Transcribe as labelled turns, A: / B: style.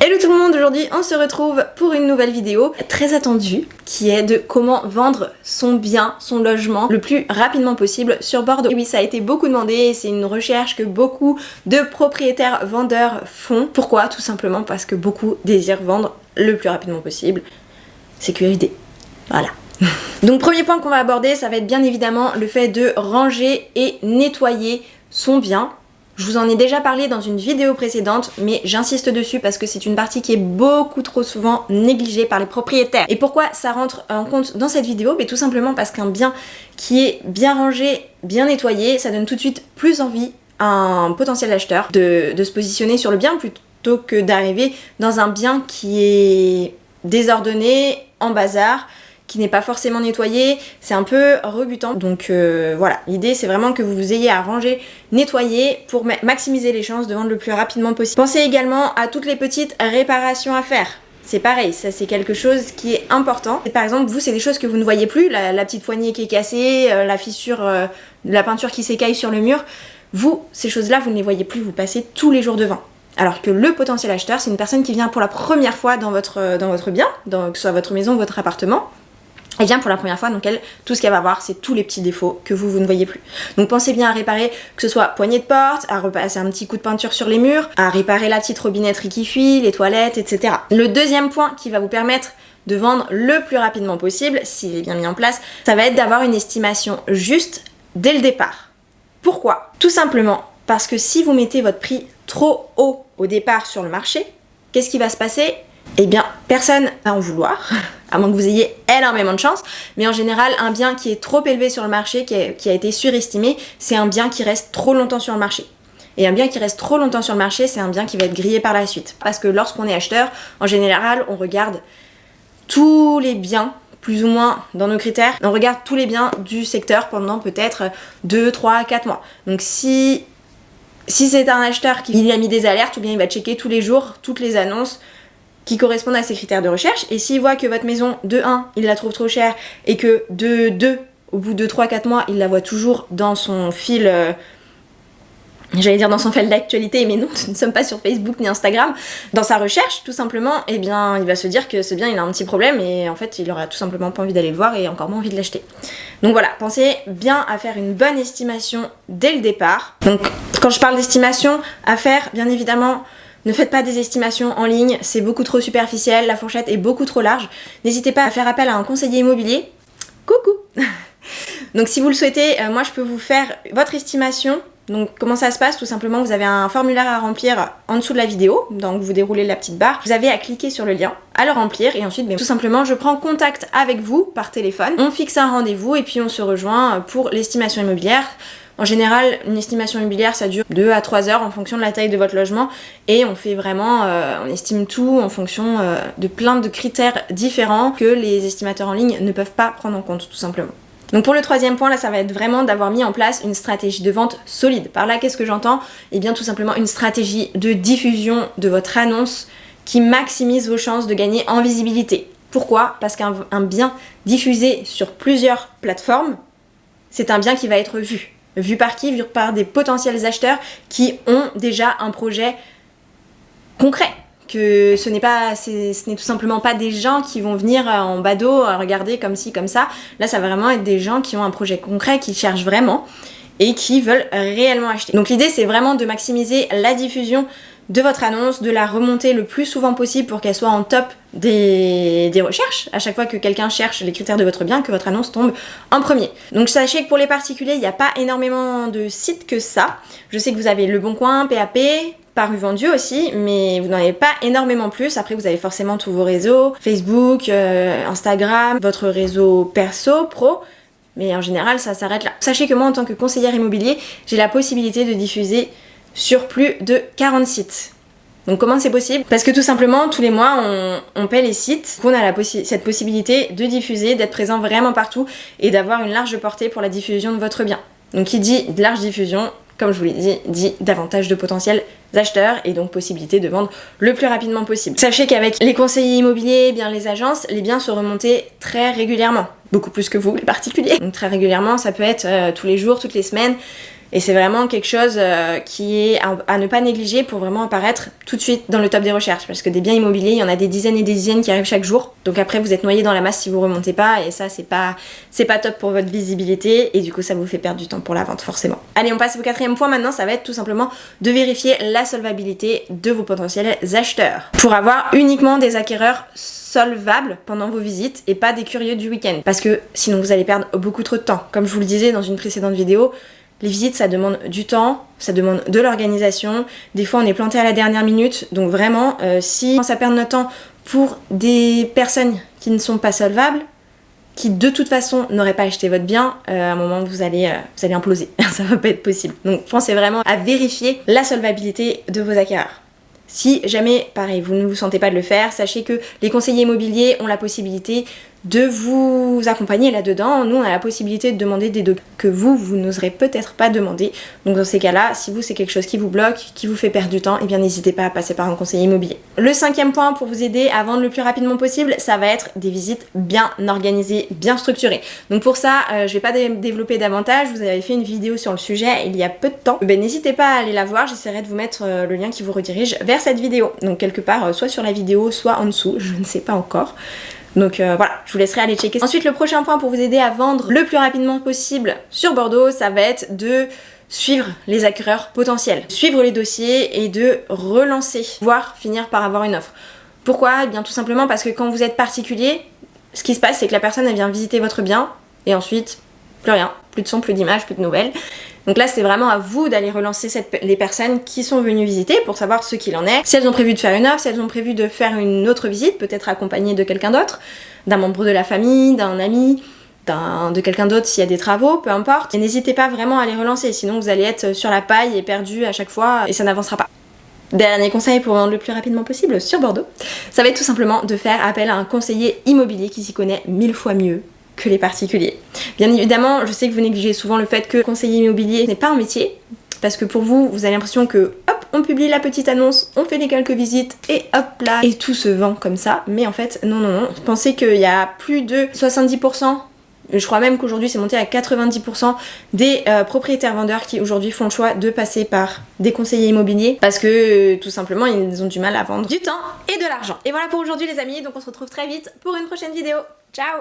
A: Hello tout le monde, aujourd'hui on se retrouve pour une nouvelle vidéo très attendue qui est de comment vendre son bien, son logement le plus rapidement possible sur Bordeaux. Et oui, ça a été beaucoup demandé, c'est une recherche que beaucoup de propriétaires vendeurs font. Pourquoi? Tout simplement parce que beaucoup désirent vendre le plus rapidement possible. Sécurité. Voilà. Donc premier point qu'on va aborder, ça va être bien évidemment le fait de ranger et nettoyer son bien. Je vous en ai déjà parlé dans une vidéo précédente, mais j'insiste dessus parce que c'est une partie qui est beaucoup trop souvent négligée par les propriétaires. Et pourquoi ça rentre en compte dans cette vidéo? Tout simplement parce qu'un bien qui est bien rangé, bien nettoyé, ça donne tout de suite plus envie à un potentiel acheteur de se positionner sur le bien plutôt que d'arriver dans un bien qui est désordonné, en bazar, qui n'est pas forcément nettoyé, c'est un peu rebutant. Donc voilà, l'idée c'est vraiment que vous ayez à ranger, nettoyer pour maximiser les chances de vendre le plus rapidement possible. Pensez également à toutes les petites réparations à faire. C'est pareil, ça c'est quelque chose qui est important. Et par exemple, vous, c'est des choses que vous ne voyez plus, la petite poignée qui est cassée, la fissure, la peinture qui s'écaille sur le mur. Vous, ces choses-là, vous ne les voyez plus, vous passez tous les jours devant. Alors que le potentiel acheteur, c'est une personne qui vient pour la première fois dans votre bien, que ce soit votre maison ou votre appartement. Elle vient pour la première fois, donc elle, tout ce qu'elle va voir, c'est tous les petits défauts que vous ne voyez plus. Donc pensez bien à réparer, que ce soit poignée de porte, à repasser un petit coup de peinture sur les murs, à réparer la petite robinetterie qui fuit, les toilettes, etc. Le deuxième point qui va vous permettre de vendre le plus rapidement possible, s'il est bien mis en place, ça va être d'avoir une estimation juste dès le départ. Pourquoi? Tout simplement parce que si vous mettez votre prix trop haut au départ sur le marché, qu'est-ce qui va se passer? Eh bien, personne va en vouloir, à moins que vous ayez énormément de chance, mais en général, un bien qui est trop élevé sur le marché, qui a été surestimé, c'est un bien qui reste trop longtemps sur le marché. Et un bien qui reste trop longtemps sur le marché, c'est un bien qui va être grillé par la suite. Parce que lorsqu'on est acheteur, en général, on regarde tous les biens, plus ou moins dans nos critères, on regarde tous les biens du secteur pendant peut-être 2, 3, 4 mois. Donc si c'est un acheteur qui a mis des alertes, ou bien il va checker tous les jours toutes les annonces qui correspondent à ses critères de recherche, et s'il voit que votre maison, de 1, il la trouve trop chère, et que de 2, au bout de 3-4 mois, il la voit toujours dans son fil, j'allais dire dans son fil d'actualité, mais non, nous ne sommes pas sur Facebook ni Instagram, dans sa recherche, tout simplement, eh bien, il va se dire que ce bien, il a un petit problème, et en fait, il aura tout simplement pas envie d'aller le voir, et encore moins envie de l'acheter. Donc voilà, pensez bien à faire une bonne estimation dès le départ. Donc, quand je parle d'estimation à faire, bien évidemment, ne faites pas des estimations en ligne, c'est beaucoup trop superficiel, la fourchette est beaucoup trop large. N'hésitez pas à faire appel à un conseiller immobilier. Coucou. Donc si vous le souhaitez, moi je peux vous faire votre estimation. Donc comment ça se passe? Tout simplement, vous avez un formulaire à remplir en dessous de la vidéo, donc vous déroulez la petite barre, vous avez à cliquer sur le lien, à le remplir, et ensuite tout simplement je prends contact avec vous par téléphone, on fixe un rendez-vous et puis on se rejoint pour l'estimation immobilière. En général, une estimation immobilière, ça dure 2 à 3 heures en fonction de la taille de votre logement, et on fait vraiment, on estime tout en fonction de plein de critères différents que les estimateurs en ligne ne peuvent pas prendre en compte, tout simplement. Donc pour le troisième point, là, ça va être vraiment d'avoir mis en place une stratégie de vente solide. Par là, qu'est-ce que j'entends? Eh bien, tout simplement une stratégie de diffusion de votre annonce qui maximise vos chances de gagner en visibilité. Pourquoi? Parce qu'un bien diffusé sur plusieurs plateformes, c'est un bien qui va être vu. Vu par qui? Vu par des potentiels acheteurs qui ont déjà un projet concret. Que ce n'est tout simplement pas des gens qui vont venir en badaud regarder comme ci, comme ça. Là, ça va vraiment être des gens qui ont un projet concret, qui cherchent vraiment et qui veulent réellement acheter. Donc l'idée, c'est vraiment de maximiser la diffusion de votre annonce, de la remonter le plus souvent possible pour qu'elle soit en top des recherches. À chaque fois que quelqu'un cherche les critères de votre bien, que votre annonce tombe en premier. Donc sachez que pour les particuliers, il n'y a pas énormément de sites que ça. Je sais que vous avez Le Bon Coin, PAP, Paru Vendu aussi, mais vous n'en avez pas énormément plus. Après, vous avez forcément tous vos réseaux, Facebook, Instagram, votre réseau perso, pro. Mais en général, ça s'arrête là. Sachez que moi, en tant que conseillère immobilier, j'ai la possibilité de diffuser sur plus de 40 sites. Donc comment c'est possible? Parce que tout simplement, tous les mois, on paie les sites, qu'on a cette possibilité de diffuser, d'être présent vraiment partout et d'avoir une large portée pour la diffusion de votre bien. Donc qui dit large diffusion, comme je vous l'ai dit davantage de potentiels acheteurs et donc possibilité de vendre le plus rapidement possible. Sachez qu'avec les conseillers immobiliers, bien les agences, les biens sont remontés très régulièrement. Beaucoup plus que vous, les particuliers. Donc très régulièrement, ça peut être tous les jours, toutes les semaines. Et c'est vraiment quelque chose qui est à ne pas négliger pour vraiment apparaître tout de suite dans le top des recherches. Parce que des biens immobiliers, il y en a des dizaines et des dizaines qui arrivent chaque jour. Donc après, vous êtes noyé dans la masse si vous remontez pas. Et ça, c'est pas top pour votre visibilité. Et du coup, ça vous fait perdre du temps pour la vente, forcément. Allez, on passe au 4e point maintenant. Ça va être tout simplement de vérifier la solvabilité de vos potentiels acheteurs. Pour avoir uniquement des acquéreurs solvables pendant vos visites et pas des curieux du week-end. Parce que sinon, vous allez perdre beaucoup trop de temps. Comme je vous le disais dans une précédente vidéo, les visites, ça demande du temps, ça demande de l'organisation. Des fois, on est planté à la dernière minute. Donc vraiment, si on commence à perdre notre temps pour des personnes qui ne sont pas solvables, qui de toute façon n'auraient pas acheté votre bien, à un moment, vous allez imploser. Ça va pas être possible. Donc pensez vraiment à vérifier la solvabilité de vos acquéreurs. Si jamais, pareil, vous ne vous sentez pas de le faire, sachez que les conseillers immobiliers ont la possibilité de vous accompagner là-dedans. Nous, on a la possibilité de demander des documents que vous n'oserez peut-être pas demander. Donc dans ces cas-là, si vous, c'est quelque chose qui vous bloque, qui vous fait perdre du temps, eh bien n'hésitez pas à passer par un conseiller immobilier. Le 5e point pour vous aider à vendre le plus rapidement possible, ça va être des visites bien organisées, bien structurées. Donc pour ça, je vais pas développer davantage, vous avez fait une vidéo sur le sujet il y a peu de temps. N'hésitez pas à aller la voir, j'essaierai de vous mettre le lien qui vous redirige vers cette vidéo. Donc quelque part, soit sur la vidéo, soit en dessous, je ne sais pas encore. Donc voilà, je vous laisserai aller checker. Ensuite, le prochain point pour vous aider à vendre le plus rapidement possible sur Bordeaux, ça va être de suivre les acquéreurs potentiels, suivre les dossiers et de relancer, voire finir par avoir une offre. Pourquoi? Eh bien tout simplement parce que quand vous êtes particulier, ce qui se passe c'est que la personne elle vient visiter votre bien et ensuite plus rien, plus de son, plus d'images, plus de nouvelles. Donc là c'est vraiment à vous d'aller relancer les personnes qui sont venues visiter pour savoir ce qu'il en est, si elles ont prévu de faire une offre, si elles ont prévu de faire une autre visite, peut-être accompagnée de quelqu'un d'autre, d'un membre de la famille, d'un ami, de quelqu'un d'autre s'il y a des travaux, peu importe. Et n'hésitez pas vraiment à les relancer, sinon vous allez être sur la paille et perdu à chaque fois et ça n'avancera pas. Dernier conseil pour vendre le plus rapidement possible sur Bordeaux, ça va être tout simplement de faire appel à un conseiller immobilier qui s'y connaît 1000 fois mieux que les particuliers. Bien évidemment, je sais que vous négligez souvent le fait que le conseiller immobilier n'est pas un métier, parce que pour vous, vous avez l'impression que hop, on publie la petite annonce, on fait les quelques visites et hop là, et tout se vend comme ça. Mais en fait, non. Pensez qu'il y a plus de 70%, je crois même qu'aujourd'hui c'est monté à 90% des propriétaires vendeurs qui aujourd'hui font le choix de passer par des conseillers immobiliers parce que tout simplement ils ont du mal à vendre du temps et de l'argent. Et voilà pour aujourd'hui les amis, donc on se retrouve très vite pour une prochaine vidéo. Ciao!